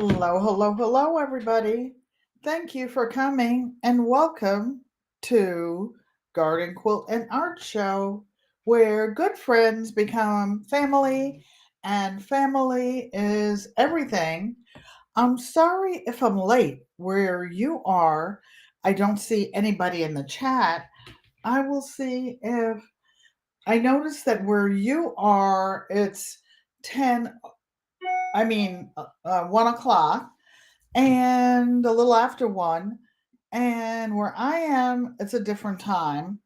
Hello, hello, hello, everybody. Thank you for coming and welcome to Garden Quilt and Art Show, where good friends become family and family is everything. I'm sorry if I'm late where you are. I don't see anybody in the chat. I will see if I notice that where you are, it's 10, 1 o'clock and a little after 1. And where I am, it's a different time.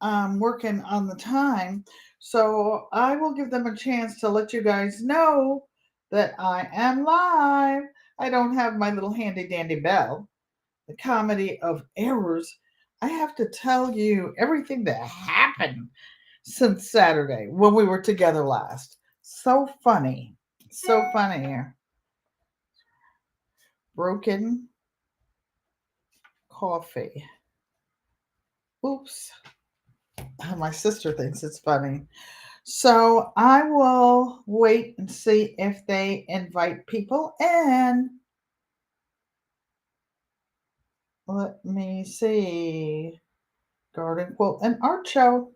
I'm working on the time. So I will give them a chance to let you guys know that I am live. I don't have my little handy dandy bell. The comedy of errors. I have to tell you everything that happened since Saturday when we were together last. So funny. So funny. Broken coffee. Oops. My sister thinks it's funny. So I will wait and see if they invite people in. Let me see. Garden Quilt and Art Show.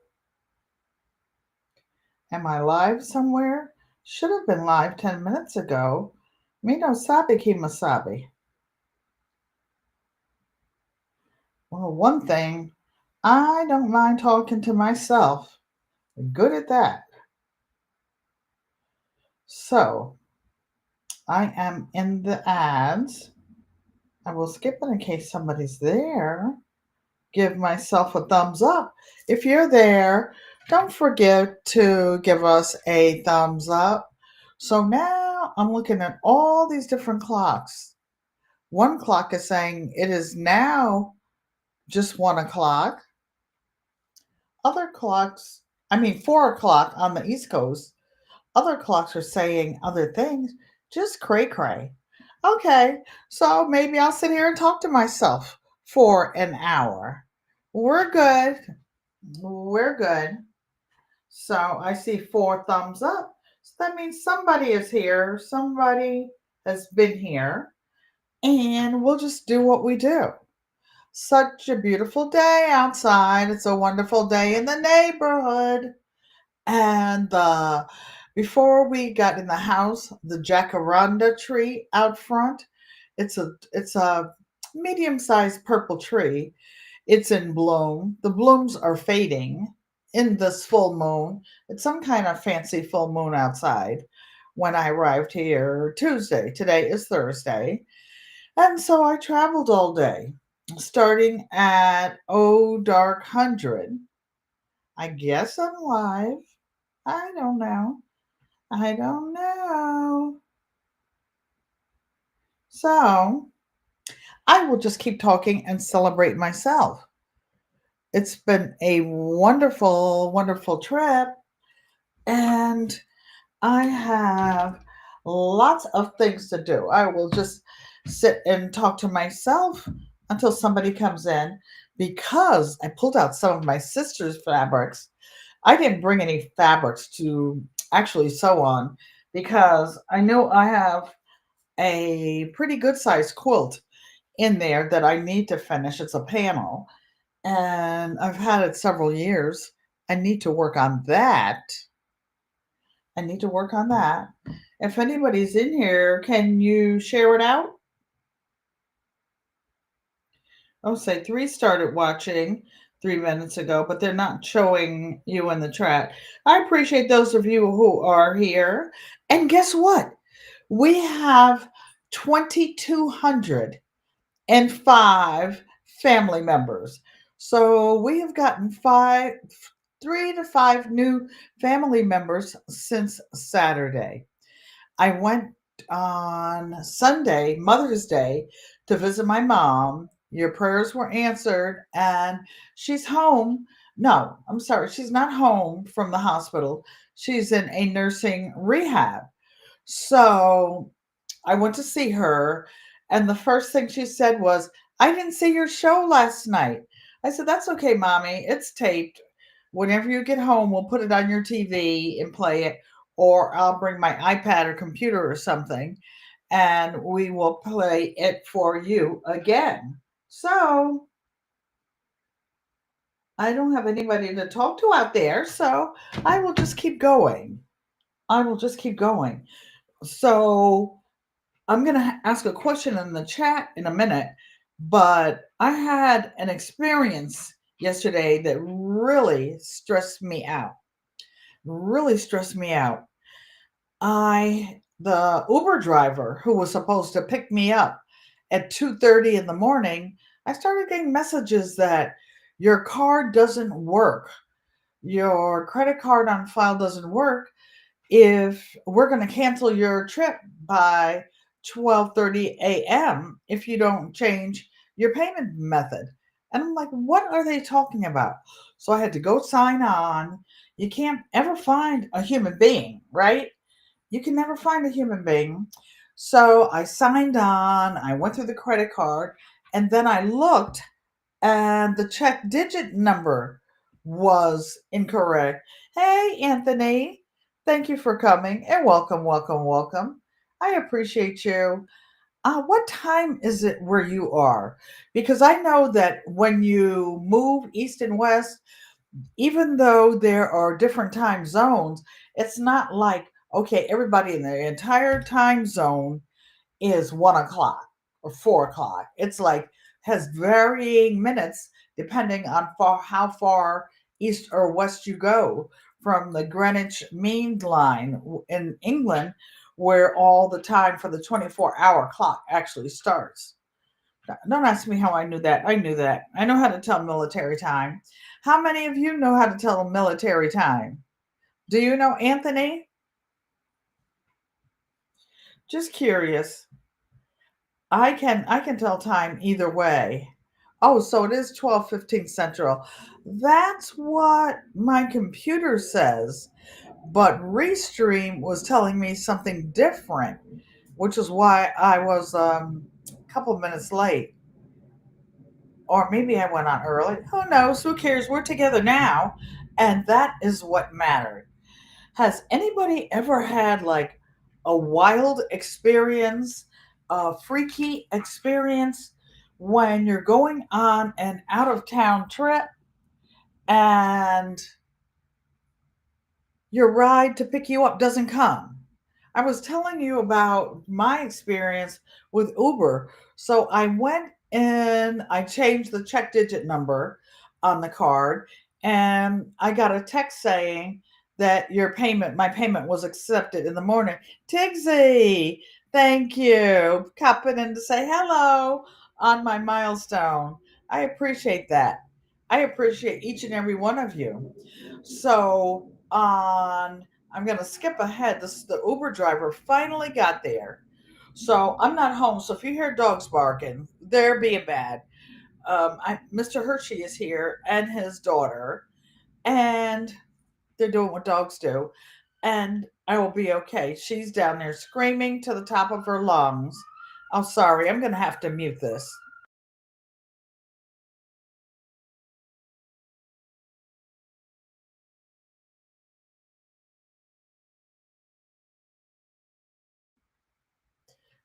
Am I live somewhere? Should have been live 10 minutes ago. Mino sabe que masabi. Well, one thing, I don't mind talking to myself. Good at that. So I am in the ads. I will skip it in case somebody's there. Give myself a thumbs up. If you're there, don't forget to give us a thumbs up. So now I'm looking at all these different clocks. One clock is saying it is now just 1 o'clock. Other clocks, 4 o'clock on the East Coast. Other clocks are saying other things. Just cray cray. Okay, so maybe I'll sit here and talk to myself for an hour. We're good. We're good. So I see 4 thumbs up. So that means somebody is here. Somebody has been here. And we'll just do what we do. Such a beautiful day outside. It's a wonderful day in the neighborhood. And before we got in the house, the jacaranda tree out front, it's a medium-sized purple tree. It's in bloom. The blooms are fading in this full moon. It's some kind of fancy full moon outside when I arrived here Tuesday. Today is Thursday. And so I traveled all day, starting at dark 100. I guess I'm live. I don't know. I don't know. So I will just keep talking and celebrate myself. It's been a wonderful, wonderful trip, and I have lots of things to do. I will just sit and talk to myself until somebody comes in because I pulled out some of my sister's fabrics. I didn't bring any fabrics to actually sew on because I know I have a pretty good sized quilt in there that I need to finish. It's a panel and I've had it several years. I need to work on that. I need to work on that. If anybody's in here, can you share it out? Oh, say 3 started watching 3 minutes ago, but they're not showing you in the chat. I appreciate those of you who are here. And guess what? We have 2,205 family members. So we have gotten 3 to 5 new family members since Saturday. I went on Sunday, Mother's Day, to visit my mom. Your prayers were answered, and she's home. No, I'm sorry, she's not home from the hospital. She's in a nursing rehab. So I went to see her, and the first thing she said was, I didn't see your show last night. I said, that's okay, mommy. It's taped. Whenever you get home, we'll put it on your TV and play it, or I'll bring my iPad or computer or something, and we will play it for you again. So I don't have anybody to talk to out there, so I will just keep going. I will just keep going. So I'm going to ask a question in the chat in a minute, but I had an experience yesterday that really stressed me out. Really stressed me out. The Uber driver who was supposed to pick me up at 2:30 in the morning, I started getting messages that your card doesn't work. Your credit card on file doesn't work. If we're going to cancel your trip by 12:30 a.m. if you don't change your payment method. And I'm like, what are they talking about? So I had to go sign on. You can't ever find a human being, right? You can never find a human being. So I signed on, I went through the credit card, and then I looked and the check digit number was incorrect. Hey, Anthony, thank you for coming and welcome, welcome, welcome. I appreciate you. What time is it where you are? Because I know that when you move east and west, even though there are different time zones, it's not like, okay, everybody in the entire time zone is 1 o'clock or 4 o'clock. It's like has varying minutes depending on how far east or west you go from the Greenwich Mean Line in England, where all the time for the 24-hour clock actually starts. Don't ask me how I knew that. I knew that. I know how to tell military time. How many of you know how to tell military time? Do you know, Anthony? Just curious. I can tell time either way. Oh, so it is 12:15 Central. That's what my computer says, but Restream was telling me something different, which is why I was a couple minutes late. Or maybe I went on early. Who knows? Who cares? We're together now, and that is what mattered. Has anybody ever had like a wild experience, a freaky experience when you're going on an out of town trip and your ride to pick you up doesn't come? I was telling you about my experience with Uber. So I went and I changed the check digit number on the card, and I got a text saying that my payment was accepted in the morning. Tigsy, thank you. Popping in to say hello on my milestone. I appreciate that. I appreciate each and every one of you. So I'm gonna skip ahead. The Uber driver finally got there. So I'm not home. So if you hear dogs barking, they're being bad. Mr. Hershey is here and his daughter, and they're doing what dogs do. And I will be okay. She's down there screaming to the top of her lungs. Oh, sorry. I'm gonna have to mute this.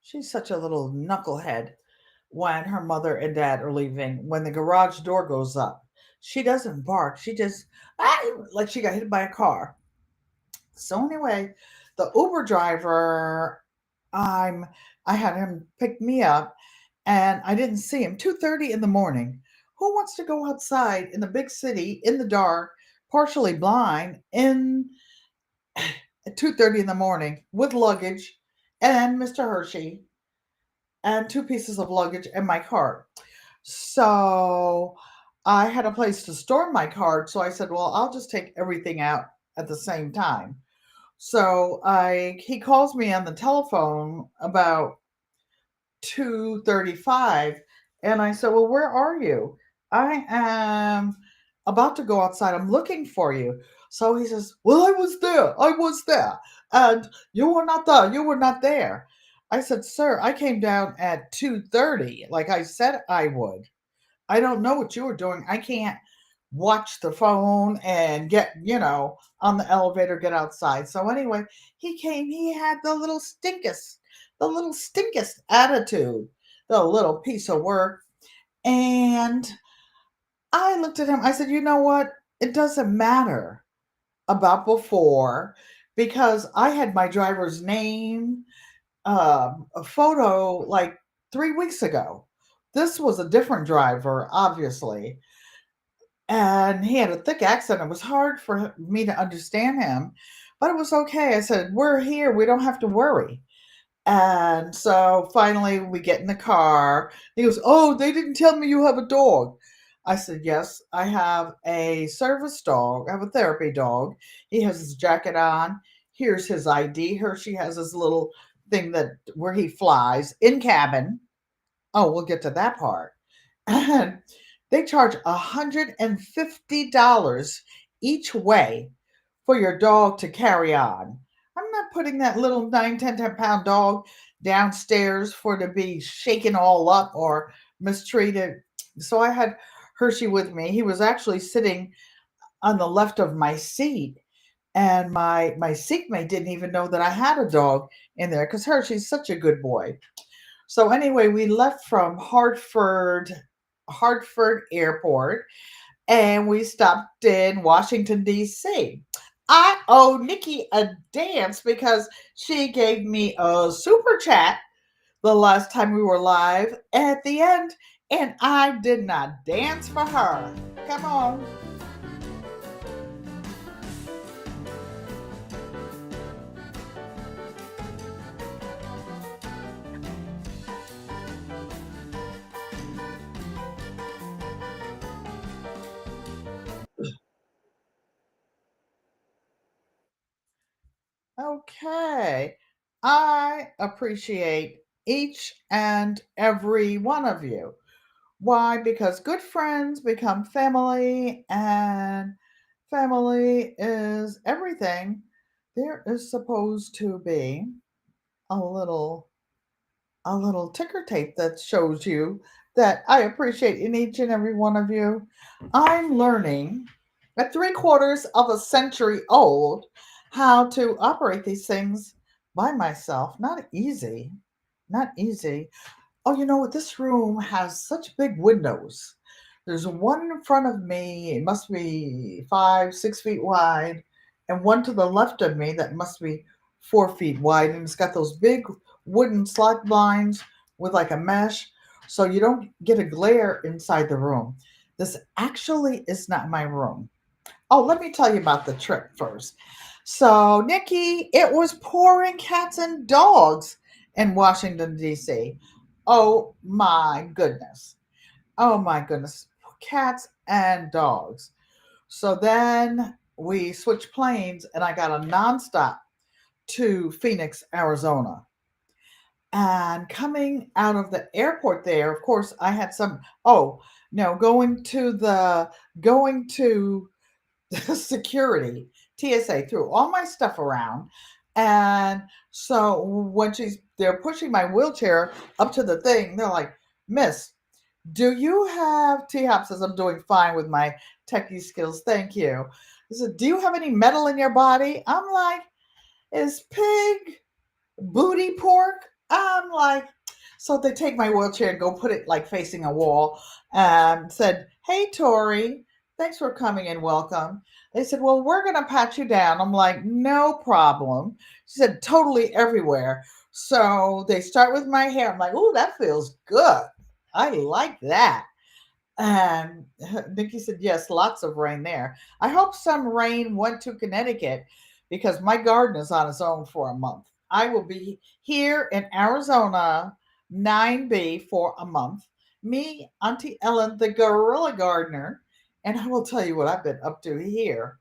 She's such a little knucklehead when her mother and dad are leaving. When the garage door goes up, she doesn't bark. She just like she got hit by a car. So anyway, the Uber driver, I'm I had him pick me up, and I didn't see him. 2:30 in the morning. Who wants to go outside in the big city in the dark, partially blind, in at 2:30 in the morning with luggage and Mr. Hershey and two pieces of luggage and my cart? So I had a place to store my cart. So I said, well, I'll just take everything out at the same time. So he calls me on the telephone about 2:35, and I said, well, where are you? I am about to go outside. I'm looking for you. So he says, well, I was there. I was there. And you were not there. You were not there. I said, sir, I came down at 2:30 like I said I would. I don't know what you were doing. I can't watch the phone and get, on the elevator, get outside. So anyway, he came, he had the little stinkus, the little stinkest attitude, the little piece of work. And I looked at him. I said, you know what? It doesn't matter about before because I had my driver's name, a photo like 3 weeks ago. This was a different driver, obviously, and he had a thick accent. It was hard for me to understand him, but it was okay. I said, we're here. We don't have to worry. And so finally we get in the car. He goes, oh, they didn't tell me you have a dog. I said, yes, I have a service dog. I have a therapy dog. He has his jacket on. Here's his ID. Here she has his little thing that where he flies in cabin. Oh, we'll get to that part. And they charge $150 each way for your dog to carry on. I'm not putting that little 9, 10 pound dog downstairs for to be shaken all up or mistreated. So I had Hershey with me. He was actually sitting on the left of my seat. And my seatmate didn't even know that I had a dog in there because Hershey's such a good boy. So anyway, we left from Hartford Airport, and we stopped in Washington D.C. I owe Nikki a dance because she gave me a super chat the last time we were live at the end, and I did not dance for her. Come on. Okay. I appreciate each and every one of you. Why? Because good friends become family, and family is everything. There is supposed to be a little ticker tape that shows you that I appreciate in each and every one of you. I'm learning at 3/4 of a century old how to operate these things by myself. Not easy. Not easy. Oh, you know what? This room has such big windows. There's one in front of me, it must be 5, 6 feet wide, and one to the left of me that must be 4 feet wide. And it's got those big wooden slot blinds with like a mesh, so you don't get a glare inside the room. This actually is not my room. Oh, let me tell you about the trip first. So, Nikki, it was pouring cats and dogs in Washington, D.C. Oh my goodness. Oh my goodness. Cats and dogs. So then we switched planes and I got a nonstop to Phoenix, Arizona. And coming out of the airport there, of course, I had some, oh, no, going to security, TSA threw all my stuff around. And so when they're pushing my wheelchair up to the thing, they're like, Miss, do you have T Hop says I'm doing fine with my techie skills. Thank you. He said, do you have any metal in your body? I'm like, is pig booty pork? I'm like, so they take my wheelchair and go put it like facing a wall and said, hey, Tori, thanks for coming and welcome. They said, well, we're going to pat you down. I'm like, no problem. She said, totally everywhere. So they start with my hair. I'm like, oh, that feels good. I like that. And Nikki said, yes, lots of rain there. I hope some rain went to Connecticut because my garden is on its own for a month. I will be here in Arizona 9B for a month. Me, Auntie Ellen, the gorilla gardener. And I will tell you what I've been up to here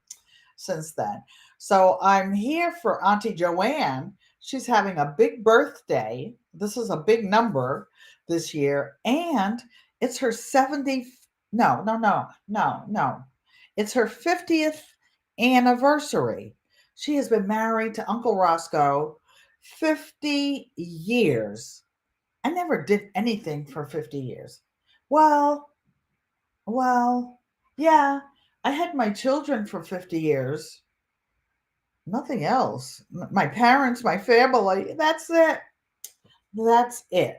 since then. So I'm here for Auntie Joanne. She's having a big birthday. This is a big number this year. And it's her 70th. No, no, no, no, no. It's her 50th anniversary. She has been married to Uncle Roscoe 50 years. I never did anything for 50 years. Well, well, yeah, I had my children for 50 years. Nothing else. My parents, my family, that's it. That's it.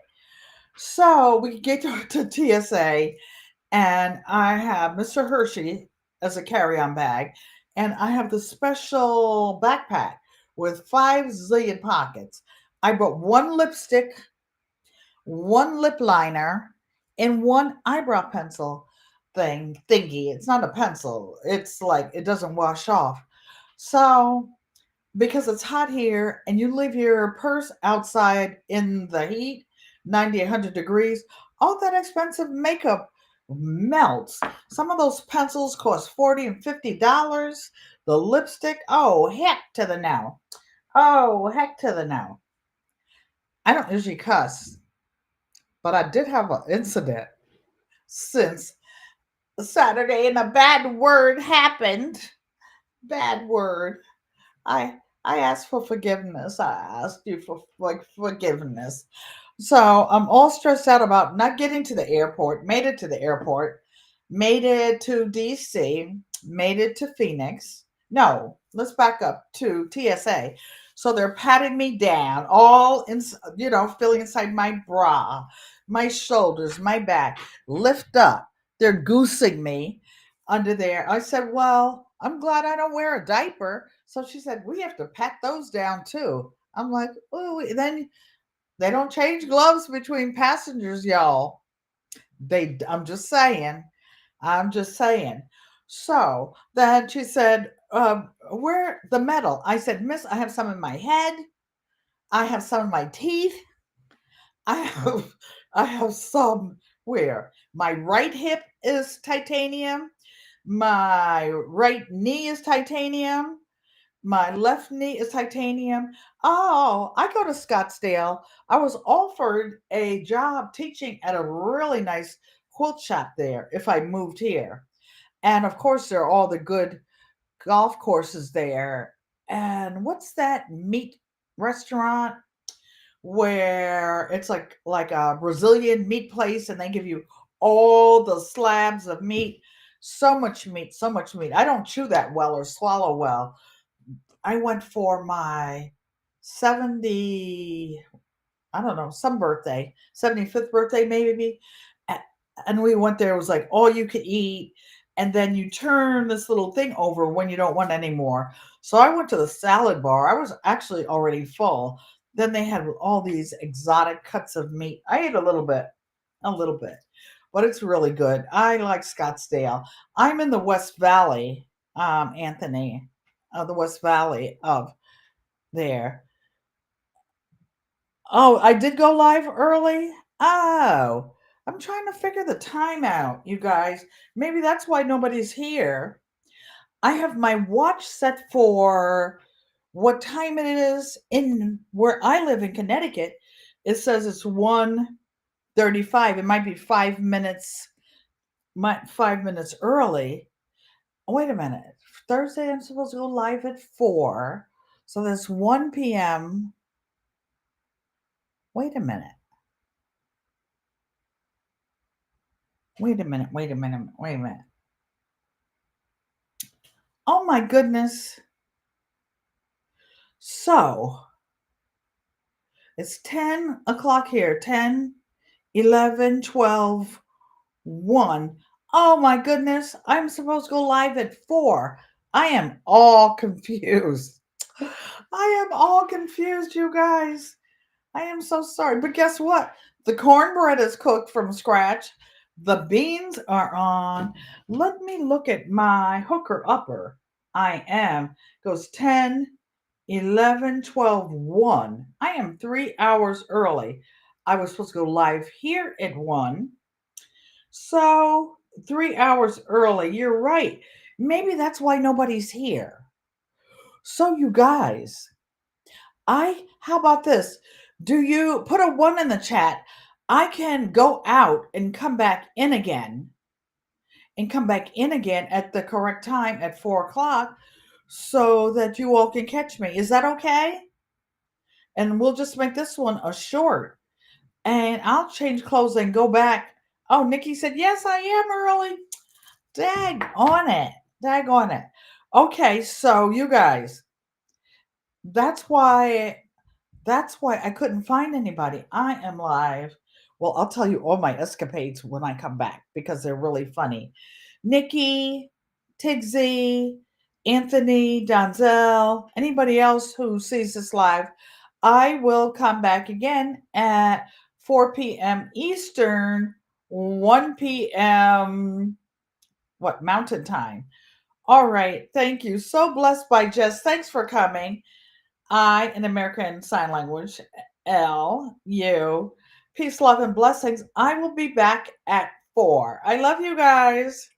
So we get to TSA, and I have Mr. Hershey as a carry-on bag, and I have the special backpack with 5 zillion pockets. I brought one lipstick, one lip liner, and one eyebrow pencil thingy. It's not a pencil. It's like it doesn't wash off. So because it's hot here and you leave your purse outside in the heat, 90, 100 degrees, all that expensive makeup melts. Some of those pencils cost 40 and $50. The lipstick, oh, heck to the no. Oh, heck to the no. I don't usually cuss, but I did have an incident since Saturday and a bad word happened. Bad word. I I asked for forgiveness. I asked you for like forgiveness. So I'm all stressed out about not getting to the airport. Made it to the airport. Made it to DC. Made it to Phoenix. No, let's back up to TSA. So they're patting me down, all in, feeling inside my bra, my shoulders, my back. Lift up. They're goosing me under there. I said, well, I'm glad I don't wear a diaper. So she said, we have to pat those down too. I'm like, oh, then they don't change gloves between passengers, y'all. I'm just saying. I'm just saying. So then she said, where the metal? I said, Miss, I have some in my head. I have some in my teeth. I have I have some where my right hip is titanium, my right knee is titanium, my left knee is titanium. Oh, I go to Scottsdale. I was offered a job teaching at a really nice quilt shop there if I moved here. And of course, there are all the good golf courses there. And what's that meat restaurant where it's like a Brazilian meat place and they give you all the slabs of meat? So much meat, so much meat. I don't chew that well or swallow well. I went for my 70, I don't know, some birthday, 75th birthday maybe. And we went there, it was like all you could eat. And then you turn this little thing over when you don't want any more. So I went to the salad bar. I was actually already full. Then they had all these exotic cuts of meat. I ate a little bit, but it's really good. I like Scottsdale. I'm in the West Valley, Anthony, the West Valley of there. Oh, I did go live early? Oh, I'm trying to figure the time out, you guys. Maybe that's why nobody's here. I have my watch set for what time it is in where I live in Connecticut. It says it's 1:35. It might be 5 minutes, 5 minutes early. Wait a minute. Thursday, I'm supposed to go live at 4. So that's 1 p.m. Wait a minute. Wait a minute. Wait a minute. Wait a minute. Oh my goodness. So it's 10 o'clock here. 10, 11, 12, 1. Oh my goodness. I'm supposed to go live at 4. I am all confused. I am all confused, you guys. I am so sorry. But guess what? The cornbread is cooked from scratch. The beans are on. Let me look at my hooker upper. I am. Goes 10, 11, 12, 1. I am 3 hours early. I was supposed to go live here at 1. So 3 hours early. You're right. Maybe that's why nobody's here. So, you guys, how about this? Do you put a 1 in the chat? I can go out and come back in again at the correct time at 4 o'clock so that you all can catch me. Is that okay? And we'll just make this one a short. And I'll change clothes and go back. Oh, Nikki said, yes, I am early. Dag on it. Dag on it. Okay, so you guys, that's why That's why I couldn't find anybody. I am live. Well, I'll tell you all my escapades when I come back because they're really funny. Nikki, Tigsy, Anthony, Donzel, anybody else who sees this live, I will come back again at 4 p.m. Eastern, 1 p.m. Mountain Time. All right. Thank you. So blessed by Jess. Thanks for coming. I, in American Sign Language, L, U. Peace, love, and blessings. I will be back at 4. I love you guys.